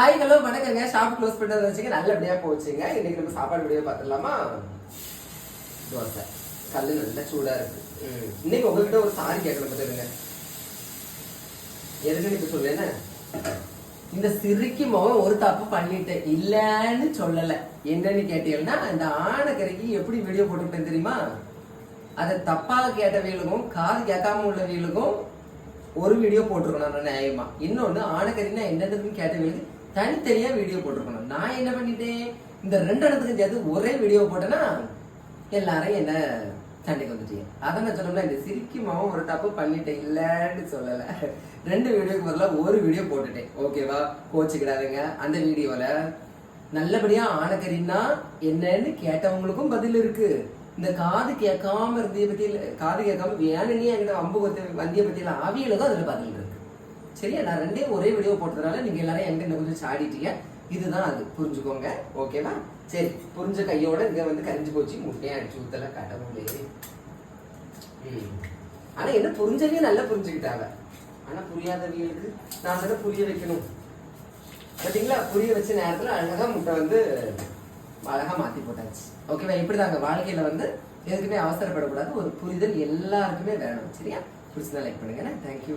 Hi hello வணக்கங்க. Shop close பண்ணது வச்சுங்க நல்லபடியா போச்சுங்க. இன்னைக்கு நம்ம சாப்பாடு வீடியோ பார்த்துடலாமா? தோசை கல்லு நல்லா சூடா இருக்கு. இன்னைக்கு உங்ககிட்ட ஒரு சாரி கேட்கணும் பார்த்துருங்க. எதுக்கு இப்ப சொல்லேன்னா, இந்த சிரிக்கு முகம் ஒரு தப்பு பண்ணிட்டேன் இல்லன்னு சொல்லல. என்னன்னு கேட்டீங்கன்னா, இந்த ஆணைக்கரைக்கு எப்படி வீடியோ போட்டுக்கிட்டேன் தெரியுமா? அதை தப்பா கேட்டவங்களுக்கும் காது கேட்காம உள்ளவங்களுக்கும் ஒரு வீடியோ போட்டிருக்கணும் நியாயமா. இன்னொன்னு ஆணைக்கறினா என்னதுன்னு கேட்டவங்களுக்கு தனித்தனியா வீடியோ போட்டிருக்கணும். நான் என்ன பண்ணிட்டேன், இந்த ரெண்டு இடத்துக்கும் சேர்த்து ஒரே வீடியோ போட்டேன்னா எல்லாரும் என்ன சண்டைக்கு வந்துட்டீங்க. அதை நான் சொல்லணும்னா, இந்த சிரிக்குமாவும் ஒரு தப்பு பண்ணிட்டேன் இல்லன்னு சொல்லல. ரெண்டு வீடியோக்கு பதிலாக ஒரு வீடியோ போட்டுட்டேன். ஓகேவா? கோச்சுக்கிடாதுங்க. அந்த வீடியோல நல்லபடியா ஆணைக்கறின்னா என்னன்னு கேட்டவங்களுக்கும் பதில் இருக்கு. இந்த காது கேட்காம இருந்ததை பத்தி, காது கேட்காம வேணும்னே என்கிட்ட அம்பு வந்திய பத்தியில ஆவியலுக்கும் அதுல பதில் இருக்கு. சரியா? நான் ரெண்டே ஒரே வீடியோ போட்டதுனால நீங்க எல்லாரும் என்கிட்ட கொஞ்சம் சாடிட்டீங்க. இதுதான் அது, புரிஞ்சுக்கோங்க. ஓகேவா? சரி, புரிஞ்ச கையோட இங்க வந்து கரிஞ்சு போச்சு. முட்டையை அடிச்சு ஊத்தல கடவுளே. ஆனா என்ன புரிஞ்சவே நல்லா புரிஞ்சுக்கிட்டாங்க. ஆனா புரியாதவங்களுக்கு நான் தானே புரிய வைக்கணும். பாத்தீங்களா? புரிய வச்ச நேரத்துல அழகா முட்டை வந்து அழகா மாத்தி போட்டாச்சு. ஓகேவா? இப்படிதாங்க வாழ்க்கையில வந்து எதுக்குமே அவசரப்படக்கூடாது. ஒரு புரிதல் எல்லாருக்குமே வேணும். சரியா? பிடிச்சதா லைக் பண்ணுங்க. தேங்க்யூ.